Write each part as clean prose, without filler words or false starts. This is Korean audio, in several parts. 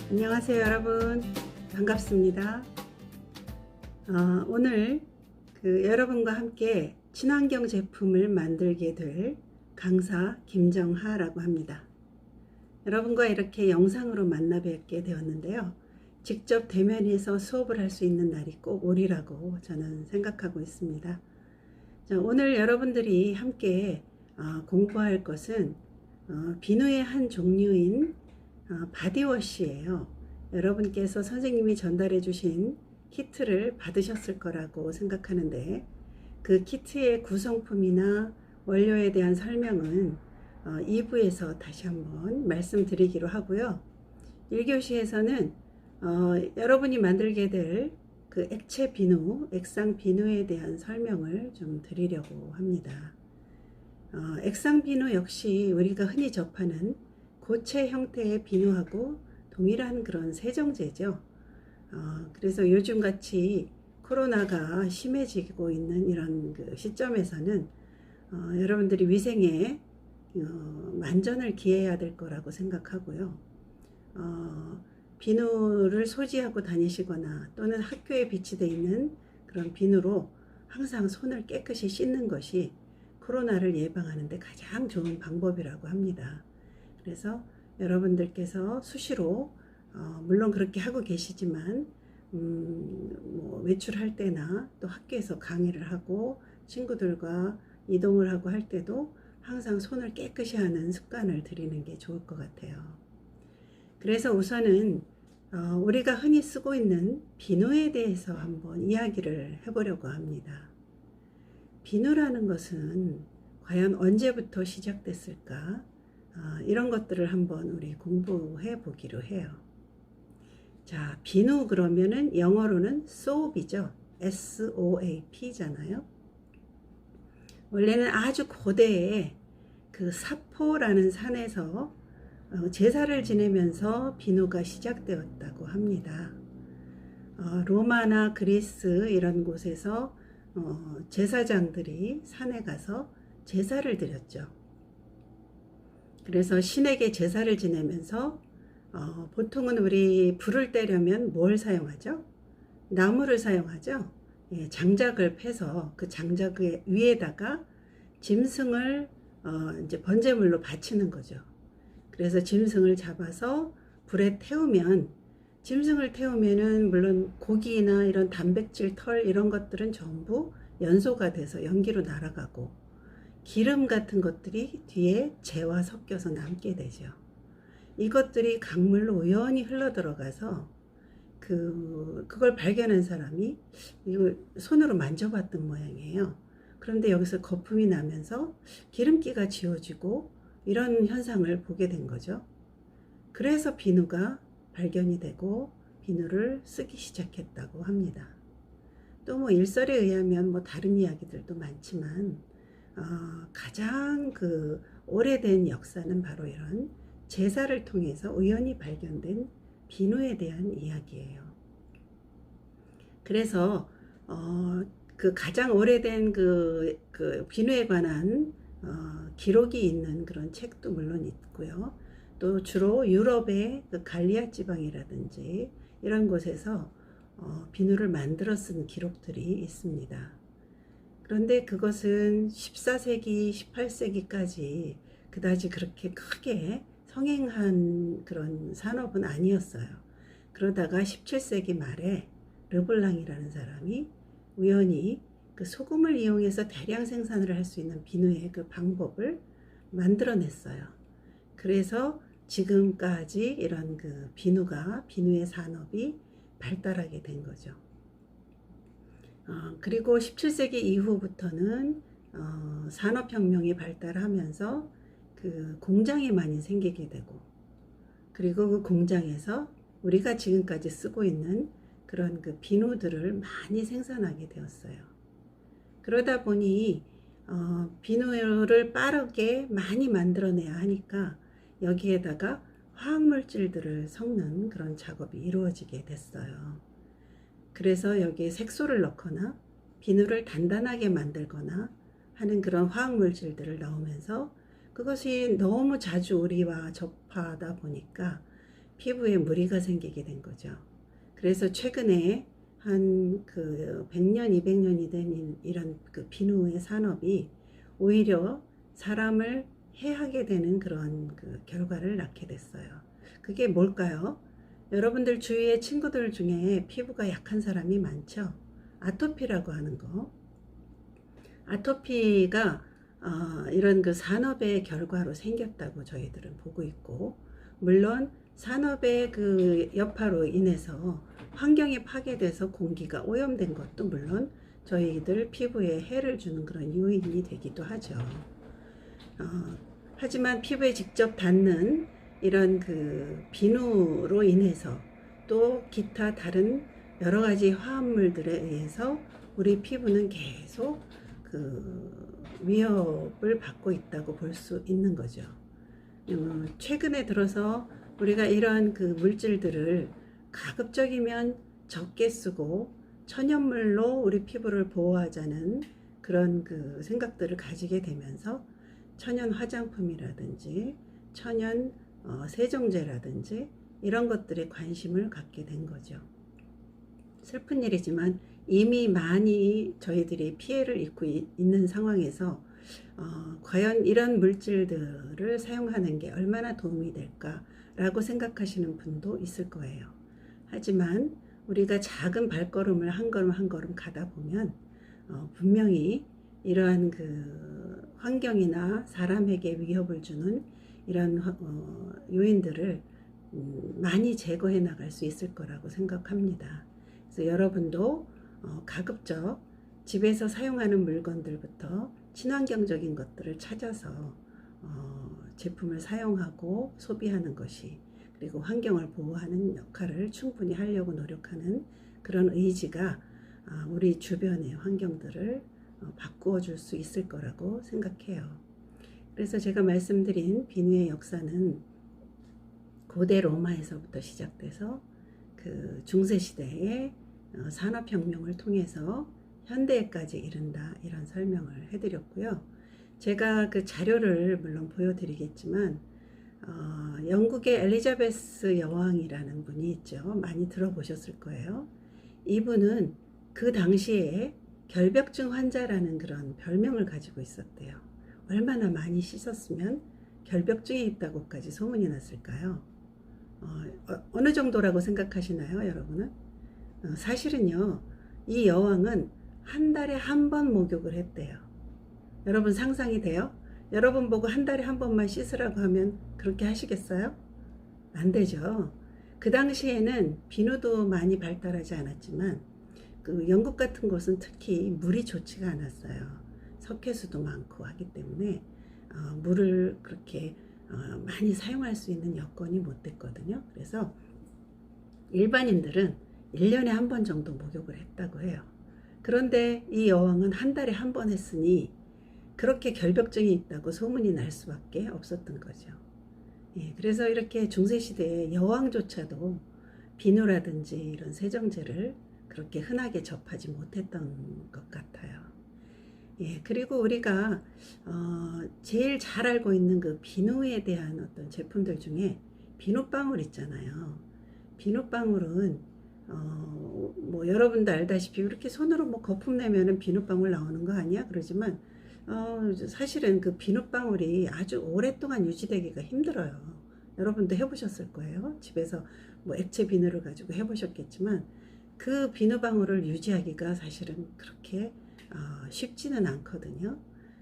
안녕하세요 여러분, 반갑습니다. 오늘 여러분과 함께 친환경 제품을 만들게 될 강사 김정하라고 합니다. 여러분과 이렇게 영상으로 만나 뵙게 되었는데요, 직접 대면해서 수업을 할 수 있는 날이 꼭 오리라고 저는 생각하고 있습니다. 자, 오늘 여러분들이 함께 공부할 것은 비누의 한 종류인 바디워시예요. 여러분께서 선생님이 전달해 주신 키트를 받으셨을 거라고 생각하는데, 그 키트의 구성품이나 원료에 대한 설명은 2부에서 다시 한번 말씀드리기로 하고요. 1교시에서는 여러분이 만들게 될 그 액체 비누, 액상 비누에 대한 설명을 좀 드리려고 합니다. 액상 비누 역시 우리가 흔히 접하는 고체 형태의 비누하고 동일한 그런 세정제죠. 그래서 요즘같이 코로나가 심해지고 있는 이런 그 시점에서는 여러분들이 위생에 만전을 기해야 될 거라고 생각하고요. 비누를 소지하고 다니시거나 또는 학교에 비치되어 있는 그런 비누로 항상 손을 깨끗이 씻는 것이 코로나를 예방하는 데 가장 좋은 방법이라고 합니다. 그래서 여러분들께서 수시로 물론 그렇게 하고 계시지만 뭐 외출할 때나 또 학교에서 강의를 하고 친구들과 이동을 하고 할 때도 항상 손을 깨끗이 하는 습관을 들이는 게 좋을 것 같아요. 그래서 우선은 우리가 흔히 쓰고 있는 비누에 대해서 한번 이야기를 해보려고 합니다. 비누라는 것은 과연 언제부터 시작됐을까? 이런 것들을 한번 우리 공부해 보기로 해요. 자, 비누 그러면은 영어로는 soap이죠. SOAP잖아요. 원래는 아주 고대에 그 사포라는 산에서 제사를 지내면서 비누가 시작되었다고 합니다. 로마나 그리스 이런 곳에서 제사장들이 산에 가서 제사를 드렸죠. 그래서 신에게 제사를 지내면서 보통은 우리 불을 떼려면 뭘 사용하죠? 나무를 사용하죠. 예, 장작을 패서 그 장작 위에다가 짐승을 이제 번제물로 바치는 거죠. 그래서 짐승을 잡아서 불에 태우면, 짐승을 태우면은 물론 고기나 이런 단백질, 털 이런 것들은 전부 연소가 돼서 연기로 날아가고, 기름 같은 것들이 뒤에 재와 섞여서 남게 되죠. 이것들이 강물로 우연히 흘러 들어가서 그걸 발견한 사람이 이걸 손으로 만져봤던 모양이에요. 그런데 여기서 거품이 나면서 기름기가 지워지고 이런 현상을 보게 된 거죠. 그래서 비누가 발견이 되고 비누를 쓰기 시작했다고 합니다. 또 뭐 일설에 의하면 뭐 다른 이야기들도 많지만 가장 그 오래된 역사는 바로 이런 제사를 통해서 우연히 발견된 비누에 대한 이야기예요. 그래서 그 가장 오래된 그 비누에 관한 기록이 있는 그런 책도 물론 있고요. 또 주로 유럽의 그 갈리아 지방이라든지 이런 곳에서 비누를 만들어 쓴 기록들이 있습니다. 그런데 그것은 14세기, 18세기까지 그다지 그렇게 크게 성행한 그런 산업은 아니었어요. 그러다가 17세기 말에 르블랑이라는 사람이 우연히 그 소금을 이용해서 대량 생산을 할 수 있는 비누의 그 방법을 만들어냈어요. 그래서 지금까지 이런 그 비누의 산업이 발달하게 된 거죠. 그리고 17세기 이후부터는 산업혁명이 발달하면서 그 공장이 많이 생기게 되고, 그리고 그 공장에서 우리가 지금까지 쓰고 있는 그런 그 비누들을 많이 생산하게 되었어요. 그러다 보니 비누를 빠르게 많이 만들어내야 하니까 여기에다가 화학물질들을 섞는 그런 작업이 이루어지게 됐어요. 그래서 여기에 색소를 넣거나 비누를 단단하게 만들거나 하는 그런 화학물질들을 넣으면서 그것이 너무 자주 우리와 접하다 보니까 피부에 무리가 생기게 된 거죠. 그래서 최근에 한 그 100년, 200년이 된 이런 그 비누의 산업이 오히려 사람을 해하게 되는 그런 그 결과를 낳게 됐어요. 그게 뭘까요? 여러분들 주위의 친구들 중에 피부가 약한 사람이 많죠? 아토피라고 하는 거. 아토피가 이런 그 산업의 결과로 생겼다고 저희들은 보고 있고, 물론 산업의 그 여파로 인해서 환경이 파괴돼서 공기가 오염된 것도 물론 저희들 피부에 해를 주는 그런 요인이 되기도 하죠. 하지만 피부에 직접 닿는 이런 그 비누로 인해서 또 기타 다른 여러 가지 화합물들에 의해서 우리 피부는 계속 그 위협을 받고 있다고 볼 수 있는 거죠. 최근에 들어서 우리가 이러한 그 물질들을 가급적이면 적게 쓰고 천연물로 우리 피부를 보호하자는 그런 그 생각들을 가지게 되면서 천연 화장품이라든지 천연 세정제라든지 이런 것들에 관심을 갖게 된 거죠. 슬픈 일이지만 이미 많이 저희들이 피해를 입고 있는 상황에서 과연 이런 물질들을 사용하는 게 얼마나 도움이 될까라고 생각하시는 분도 있을 거예요. 하지만 우리가 작은 발걸음을 한 걸음 한 걸음 가다 보면 분명히 이러한 그 환경이나 사람에게 위협을 주는 이런 요인들을 많이 제거해 나갈 수 있을 거라고 생각합니다. 그래서 여러분도 가급적 집에서 사용하는 물건들부터 친환경적인 것들을 찾아서 제품을 사용하고 소비하는 것이, 그리고 환경을 보호하는 역할을 충분히 하려고 노력하는 그런 의지가 우리 주변의 환경들을 바꾸어 줄 수 있을 거라고 생각해요. 그래서 제가 말씀드린 비누의 역사는 고대 로마에서부터 시작돼서 그 중세시대의 산업혁명을 통해서 현대에까지 이른다, 이런 설명을 해드렸고요. 제가 그 자료를 물론 보여드리겠지만 영국의 엘리자베스 여왕이라는 분이 있죠. 많이 들어보셨을 거예요. 이분은 그 당시에 결벽증 환자라는 그런 별명을 가지고 있었대요. 얼마나 많이 씻었으면 결벽증이 있다고까지 소문이 났을까요? 어느 정도라고 생각하시나요, 여러분은? 사실은요, 이 여왕은 한 달에 한 번 목욕을 했대요. 여러분 상상이 돼요? 여러분 보고 한 달에 한 번만 씻으라고 하면 그렇게 하시겠어요? 안 되죠. 그 당시에는 비누도 많이 발달하지 않았지만 그 영국 같은 곳은 특히 물이 좋지가 않았어요. 석회수도 많고 하기 때문에 물을 그렇게 많이 사용할 수 있는 여건이 못 됐거든요. 그래서 일반인들은 1년에 한 번 정도 목욕을 했다고 해요. 그런데 이 여왕은 한 달에 한 번 했으니 그렇게 결벽증이 있다고 소문이 날 수밖에 없었던 거죠. 예, 그래서 이렇게 중세시대에 여왕조차도 비누라든지 이런 세정제를 그렇게 흔하게 접하지 못했던 것 같아요. 예, 그리고 우리가 제일 잘 알고 있는 그 비누에 대한 어떤 제품들 중에 비누방울 있잖아요. 비누방울은 뭐 여러분도 알다시피 이렇게 손으로 뭐 거품 내면은 비누방울 나오는 거 아니야? 그러지만 사실은 그 비누방울이 아주 오랫동안 유지되기가 힘들어요. 여러분도 해보셨을 거예요. 집에서 뭐 액체 비누를 가지고 해보셨겠지만 그 비누방울을 유지하기가 사실은 그렇게 쉽지는 않거든요.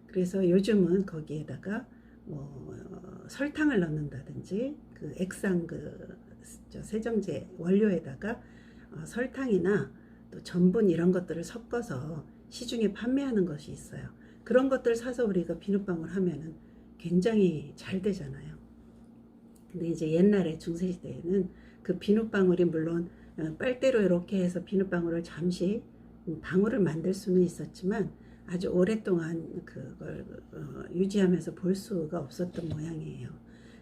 그래서 요즘은 거기에다가 뭐 설탕을 넣는다든지 그 액상 그 세정제 원료에다가 설탕이나 또 전분 이런 것들을 섞어서 시중에 판매하는 것이 있어요. 그런 것들 사서 우리가 비누방울 하면은 굉장히 잘 되잖아요. 근데 이제 옛날에 중세시대에는 그 비누방울이 물론 빨대로 이렇게 해서 비누방울을 잠시 방울을 만들 수는 있었지만 아주 오랫동안 그걸 유지하면서 볼 수가 없었던 모양이에요.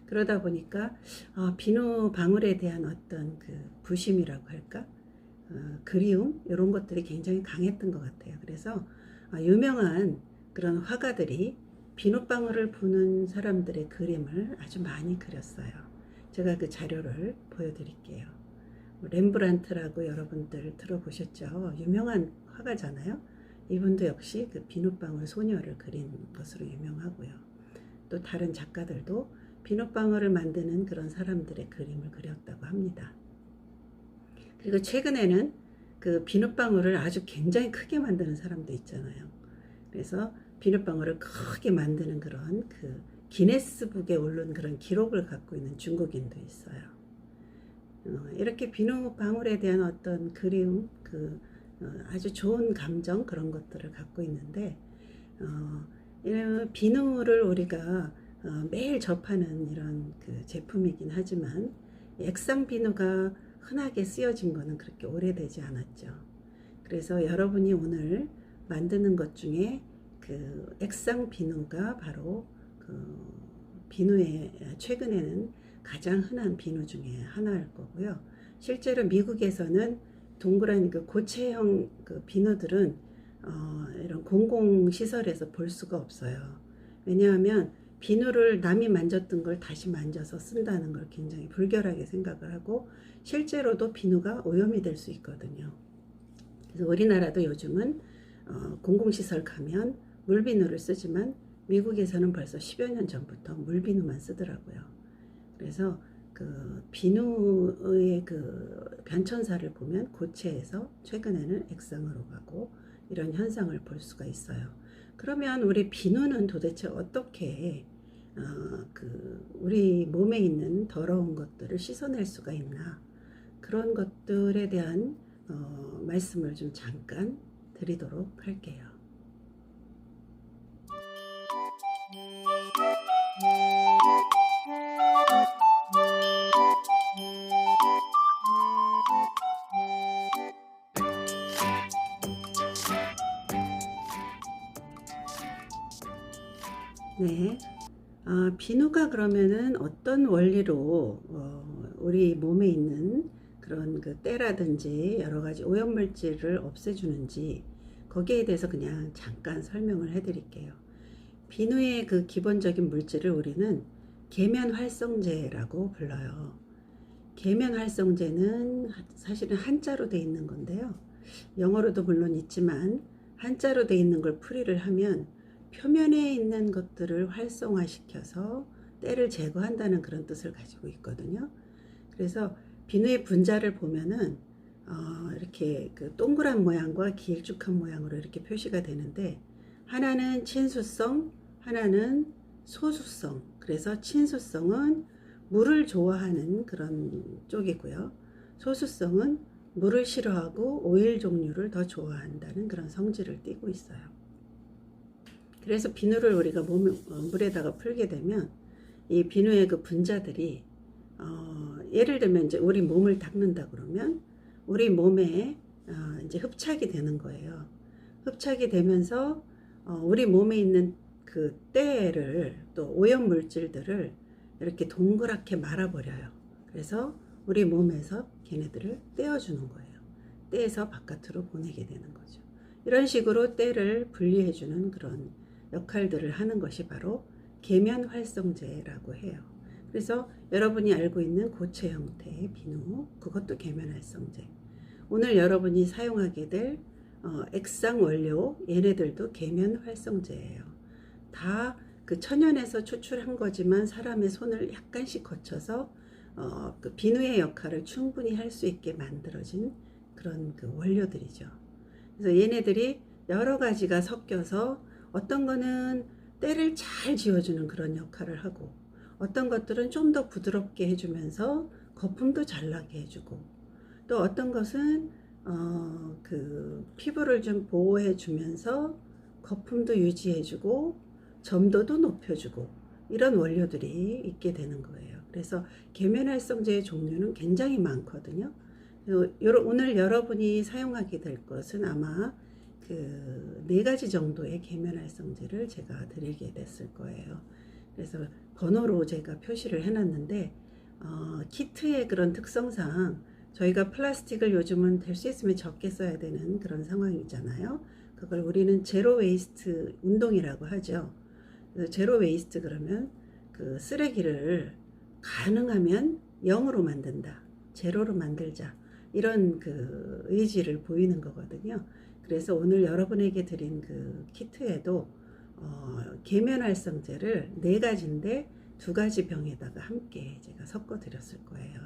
그러다 보니까 비누 방울에 대한 어떤 그 부심이라고 할까? 그리움 이런 것들이 굉장히 강했던 것 같아요. 그래서 유명한 그런 화가들이 비누방울을 부는 사람들의 그림을 아주 많이 그렸어요. 제가 그 자료를 보여드릴게요. 렘브란트라고 여러분들 들어보셨죠? 유명한 화가잖아요. 이분도 역시 그 비눗방울 소녀를 그린 것으로 유명하고요. 또 다른 작가들도 비눗방울을 만드는 그런 사람들의 그림을 그렸다고 합니다. 그리고 최근에는 그 비눗방울을 아주 굉장히 크게 만드는 사람도 있잖아요. 그래서 비눗방울을 크게 만드는 그런 그 기네스북에 오른 그런 기록을 갖고 있는 중국인도 있어요. 이렇게 비눗방울에 대한 어떤 그림, 아주 좋은 감정 그런 것들을 갖고 있는데, 비누를 우리가 매일 접하는 이런 그 제품이긴 하지만 액상 비누가 흔하게 쓰여진 거는 그렇게 오래되지 않았죠. 그래서 여러분이 오늘 만드는 것 중에 그 액상 비누가 바로 그 비누의 최근에는 가장 흔한 비누 중에 하나일 거고요. 실제로 미국에서는 동그란 그 고체형 그 비누들은 이런 공공시설에서 볼 수가 없어요. 왜냐하면 비누를 남이 만졌던 걸 다시 만져서 쓴다는 걸 굉장히 불결하게 생각을 하고, 실제로도 비누가 오염이 될 수 있거든요. 그래서 우리나라도 요즘은 공공시설 가면 물비누를 쓰지만 미국에서는 벌써 10여 년 전부터 물비누만 쓰더라고요. 그래서 그 비누의 그 변천사를 보면 고체에서 최근에는 액상으로 가고 이런 현상을 볼 수가 있어요. 그러면 우리 비누는 도대체 어떻게 우리 몸에 있는 더러운 것들을 씻어낼 수가 있나, 그런 것들에 대한 말씀을 좀 잠깐 드리도록 할게요. 네, 비누가 그러면은 어떤 원리로 우리 몸에 있는 그런 그 때라든지 여러 가지 오염물질을 없애주는지, 거기에 대해서 그냥 잠깐 설명을 해드릴게요. 비누의 그 기본적인 물질을 우리는 계면활성제라고 불러요. 계면활성제는 사실은 한자로 되어 있는 건데요. 영어로도 물론 있지만 한자로 되어 있는 걸 풀이를 하면 표면에 있는 것들을 활성화시켜서 때를 제거한다는 그런 뜻을 가지고 있거든요. 그래서 비누의 분자를 보면은 이렇게 그 동그란 모양과 길쭉한 모양으로 이렇게 표시가 되는데, 하나는 친수성, 하나는 소수성. 그래서 친수성은 물을 좋아하는 그런 쪽이고요. 소수성은 물을 싫어하고 오일 종류를 더 좋아한다는 그런 성질을 띠고 있어요. 그래서 비누를 우리가 물에다가 풀게 되면 이 비누의 그 분자들이 예를 들면 이제 우리 몸을 닦는다 그러면 우리 몸에 이제 흡착이 되는 거예요. 흡착이 되면서 우리 몸에 있는 그 때를, 또 오염 물질들을 이렇게 동그랗게 말아버려요. 그래서 우리 몸에서 걔네들을 떼어주는 거예요. 떼에서 바깥으로 보내게 되는 거죠. 이런 식으로 때를 분리해주는 그런 역할들을 하는 것이 바로 계면활성제라고 해요. 그래서 여러분이 알고 있는 고체 형태의 비누, 그것도 계면활성제. 오늘 여러분이 사용하게 될 액상 원료, 얘네들도 계면활성제예요. 다 그 천연에서 추출한 거지만 사람의 손을 약간씩 거쳐서 그 비누의 역할을 충분히 할 수 있게 만들어진 그런 그 원료들이죠. 그래서 얘네들이 여러 가지가 섞여서 어떤 거는 때를 잘 지워주는 그런 역할을 하고, 어떤 것들은 좀 더 부드럽게 해주면서 거품도 잘 나게 해주고, 또 어떤 것은 그 피부를 좀 보호해 주면서 거품도 유지해주고 점도도 높여주고, 이런 원료들이 있게 되는 거예요. 그래서 계면활성제의 종류는 굉장히 많거든요. 오늘 여러분이 사용하게 될 것은 아마 그 4가지 정도의 계면활성제를 제가 드리게 됐을 거예요. 그래서 번호로 제가 표시를 해놨는데, 키트의 그런 특성상 저희가 플라스틱을 요즘은 될 수 있으면 적게 써야 되는 그런 상황이잖아요. 그걸 우리는 제로 웨이스트 운동이라고 하죠. 그래서 제로 웨이스트 그러면 그 쓰레기를 가능하면 0으로 만든다, 제로로 만들자, 이런 그 의지를 보이는 거거든요. 그래서 오늘 여러분에게 드린 그 키트에도 계면활성제를 4가지인데 2가지 병에다가 함께 제가 섞어 드렸을 거예요.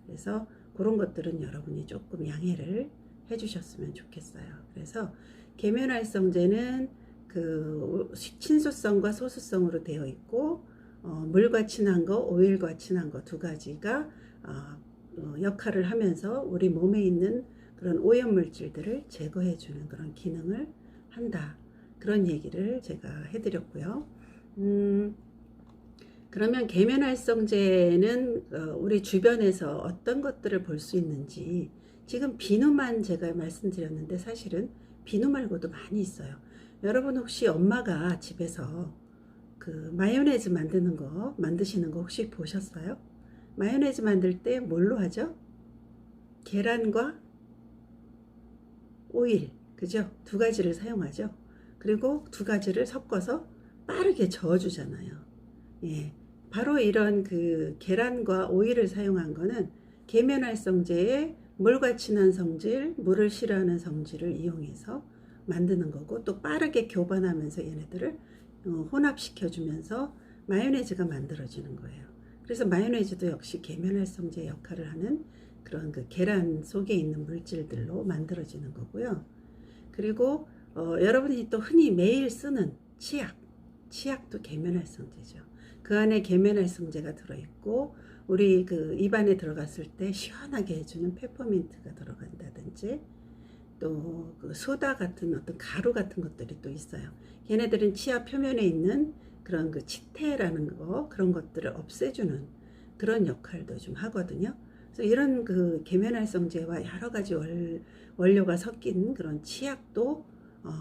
그래서 그런 것들은 여러분이 조금 양해를 해주셨으면 좋겠어요. 그래서 계면활성제는 그 친수성과 소수성으로 되어 있고, 물과 친한 거, 오일과 친한 거 2가지가 역할을 하면서 우리 몸에 있는 그런 오염물질들을 제거해주는 그런 기능을 한다. 그런 얘기를 제가 해드렸고요. 그러면 계면활성제는 우리 주변에서 어떤 것들을 볼 수 있는지, 지금 비누만 제가 말씀드렸는데 사실은 비누 말고도 많이 있어요. 여러분 혹시 엄마가 집에서 그 마요네즈 만드시는 거 혹시 보셨어요? 마요네즈 만들 때 뭘로 하죠? 계란과 오일, 그죠? 2가지를 사용하죠. 그리고 2가지를 섞어서 빠르게 저어주잖아요. 예, 바로 이런 그 계란과 오일을 사용한 거는 계면활성제의 물과 친한 성질, 물을 싫어하는 성질을 이용해서 만드는 거고, 또 빠르게 교반하면서 얘네들을 혼합시켜주면서 마요네즈가 만들어지는 거예요. 그래서 마요네즈도 역시 계면활성제 역할을 하는 그런 그 계란 속에 있는 물질들로 만들어지는 거고요. 그리고 여러분이 또 흔히 매일 쓰는 치약도 계면활성제죠. 그 안에 계면활성제가 들어있고, 우리 그 입안에 들어갔을 때 시원하게 해주는 페퍼민트가 들어간다든지, 또 그 소다 같은 어떤 가루 같은 것들이 또 있어요. 걔네들은 치아 표면에 있는 그런 그 치태라는 거, 그런 것들을 없애주는 그런 역할도 좀 하거든요. 그래서 이런 그 계면활성제와 여러 가지 원료가 섞인 그런 치약도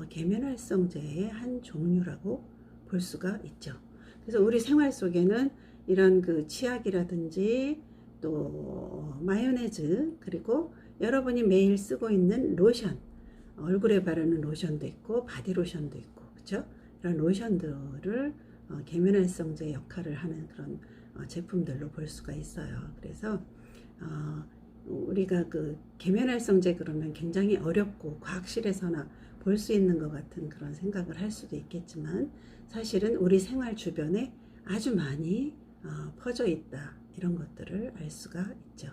계면활성제의 한 종류라고 볼 수가 있죠. 그래서 우리 생활 속에는 이런 그 치약이라든지 또 마요네즈, 그리고 여러분이 매일 쓰고 있는 로션, 얼굴에 바르는 로션도 있고 바디로션도 있고, 그렇죠? 이런 로션들을 계면활성제 역할을 하는 그런 제품들로 볼 수가 있어요. 그래서 우리가 그 계면활성제 그러면 굉장히 어렵고 과학실에서나 볼 수 있는 것 같은 그런 생각을 할 수도 있겠지만, 사실은 우리 생활 주변에 아주 많이 퍼져 있다, 이런 것들을 알 수가 있죠.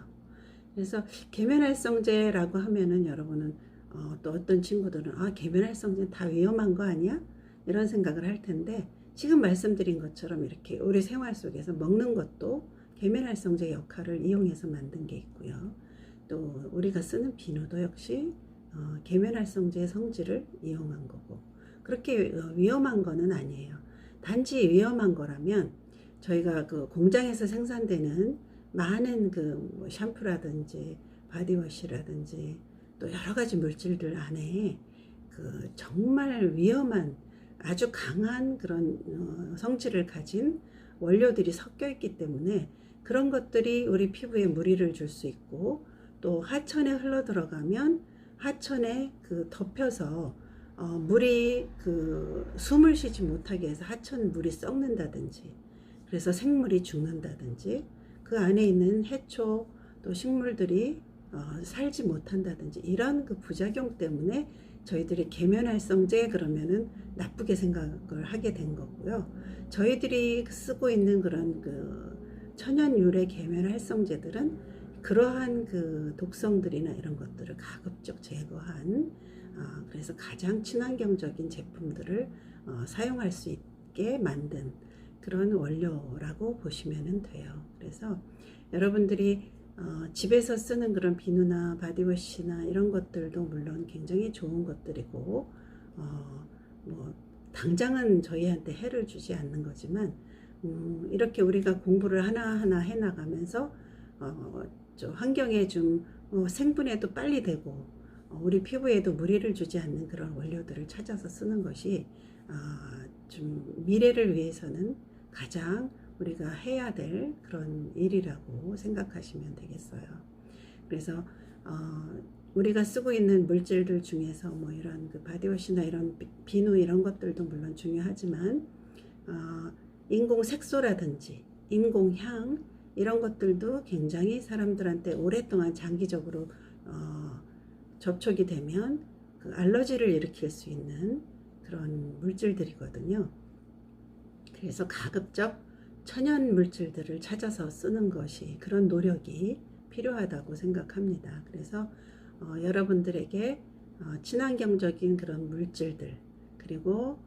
그래서 계면활성제라고 하면은 여러분은 또 어떤 친구들은 계면활성제는 다 위험한 거 아니야? 이런 생각을 할 텐데, 지금 말씀드린 것처럼 이렇게 우리 생활 속에서 먹는 것도 계면활성제 역할을 이용해서 만든 게 있고요. 또 우리가 쓰는 비누도 역시 계면활성제 성질을 이용한 거고, 그렇게 위험한 거는 아니에요. 단지 위험한 거라면 저희가 그 공장에서 생산되는 많은 그 샴푸라든지 바디워시라든지 또 여러 가지 물질들 안에 그 정말 위험한 아주 강한 그런 성질을 가진 원료들이 섞여 있기 때문에 그런 것들이 우리 피부에 무리를 줄 수 있고, 또 하천에 흘러 들어가면 하천에 그 덮여서 물이 그 숨을 쉬지 못하게 해서 하천 물이 썩는다든지, 그래서 생물이 죽는다든지, 그 안에 있는 해초 또 식물들이 살지 못한다든지, 이런 그 부작용 때문에 저희들이 계면활성제 그러면은 나쁘게 생각을 하게 된 거고요. 저희들이 쓰고 있는 그런 그 천연 유래 계면활성제들은 그러한 그 독성들이나 이런 것들을 가급적 제거한, 그래서 가장 친환경적인 제품들을 사용할 수 있게 만든 그런 원료라고 보시면 돼요. 그래서 여러분들이 집에서 쓰는 그런 비누나 바디워시나 이런 것들도 물론 굉장히 좋은 것들이고, 뭐 당장은 저희한테 해를 주지 않는 거지만, 이렇게 우리가 공부를 하나하나 해나가면서 환경에 좀 생분해도 빨리 되고 우리 피부에도 무리를 주지 않는 그런 원료들을 찾아서 쓰는 것이 좀 미래를 위해서는 가장 우리가 해야 될 그런 일이라고 생각하시면 되겠어요. 그래서 우리가 쓰고 있는 물질들 중에서 뭐 이런 그 바디워시나 이런 비누 이런 것들도 물론 중요하지만 인공 색소라든지 인공향, 이런 것들도 굉장히 사람들한테 오랫동안 장기적으로 접촉이 되면 그 알러지를 일으킬 수 있는 그런 물질들이거든요. 그래서 가급적 천연 물질들을 찾아서 쓰는 것이, 그런 노력이 필요하다고 생각합니다. 그래서 여러분들에게 친환경적인 그런 물질들, 그리고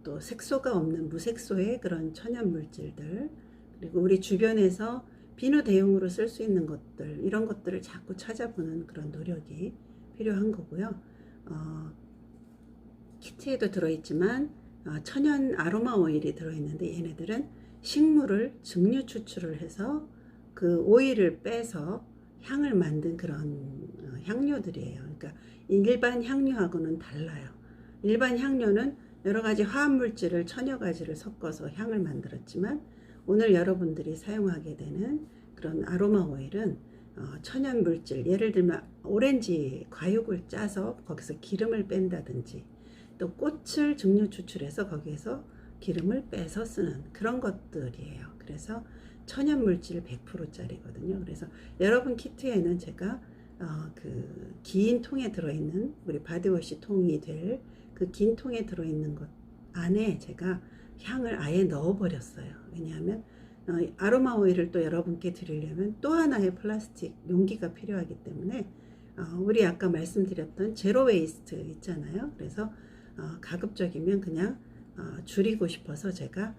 또 색소가 없는 무색소의 그런 천연 물질들, 그리고 우리 주변에서 비누 대용으로 쓸 수 있는 것들, 이런 것들을 자꾸 찾아보는 그런 노력이 필요한 거고요. 키트에도 들어있지만 천연 아로마 오일이 들어있는데, 얘네들은 식물을 증류 추출을 해서 그 오일을 빼서 향을 만든 그런 향료들이에요. 그러니까 일반 향료하고는 달라요. 일반 향료는 여러 가지 화학 물질을 천여 가지를 섞어서 향을 만들었지만, 오늘 여러분들이 사용하게 되는 그런 아로마 오일은 천연 물질, 예를 들면 오렌지 과육을 짜서 거기서 기름을 뺀다든지, 또 꽃을 증류 추출해서 거기에서 기름을 빼서 쓰는 그런 것들이에요. 그래서 천연 물질 100%짜리거든요. 그래서 여러분 키트에는 제가 그 긴 통에 들어있는, 우리 바디워시 통이 될 그 긴 통에 들어있는 것 안에 제가 향을 아예 넣어버렸어요. 왜냐하면 아로마 오일을 또 여러분께 드리려면 또 하나의 플라스틱 용기가 필요하기 때문에, 우리 아까 말씀드렸던 제로 웨이스트 있잖아요. 그래서 가급적이면 그냥 줄이고 싶어서 제가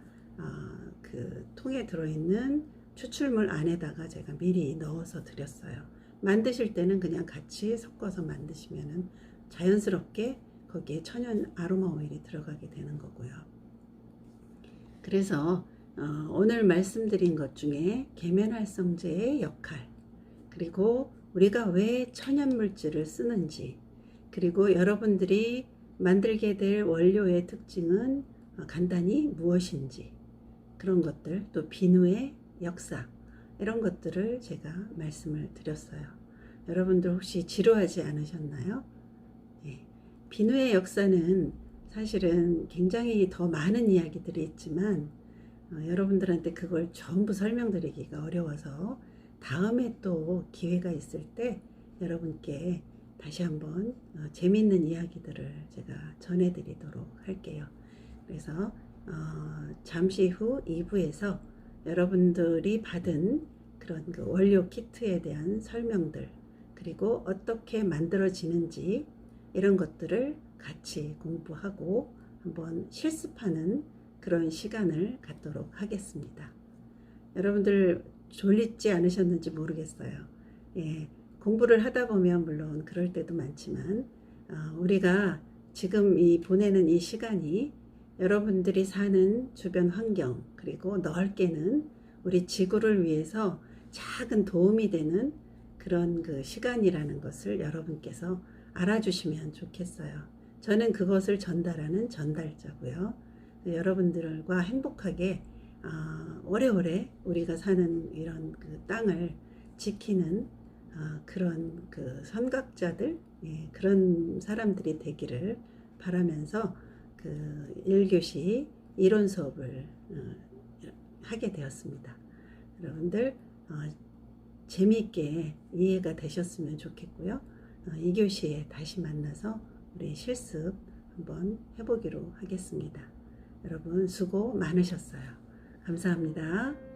그 통에 들어있는 추출물 안에다가 제가 미리 넣어서 드렸어요. 만드실 때는 그냥 같이 섞어서 만드시면은 자연스럽게 거기에 천연 아로마 오일이 들어가게 되는 거고요. 그래서 오늘 말씀드린 것 중에 계면활성제의 역할, 그리고 우리가 왜 천연 물질을 쓰는지, 그리고 여러분들이 만들게 될 원료의 특징은 간단히 무엇인지, 그런 것들, 또 비누의 역사, 이런 것들을 제가 말씀을 드렸어요. 여러분들 혹시 지루하지 않으셨나요? 예. 비누의 역사는 사실은 굉장히 더 많은 이야기들이 있지만 여러분들한테 그걸 전부 설명드리기가 어려워서 다음에 또 기회가 있을 때 여러분께 다시 한번 재미있는 이야기들을 제가 전해드리도록 할게요. 그래서 잠시 후 2부에서 여러분들이 받은 그런 그 원료 키트에 대한 설명들, 그리고 어떻게 만들어지는지, 이런 것들을 같이 공부하고 한번 실습하는 그런 시간을 갖도록 하겠습니다. 여러분들 졸리지 않으셨는지 모르겠어요. 예, 공부를 하다 보면 물론 그럴 때도 많지만 우리가 지금 보내는 이 시간이 여러분들이 사는 주변 환경, 그리고 넓게는 우리 지구를 위해서 작은 도움이 되는 그런 그 시간이라는 것을 여러분께서 알아주시면 좋겠어요. 저는 그것을 전달하는 전달자고요. 여러분들과 행복하게 오래오래 우리가 사는 이런 그 땅을 지키는 그런 그 선각자들, 예, 그런 사람들이 되기를 바라면서 그 1교시 이론 수업을 하게 되었습니다. 여러분들 재미있게 이해가 되셨으면 좋겠고요. 2교시에 다시 만나서 우리 실습 한번 해보기로 하겠습니다. 여러분 수고 많으셨어요. 감사합니다.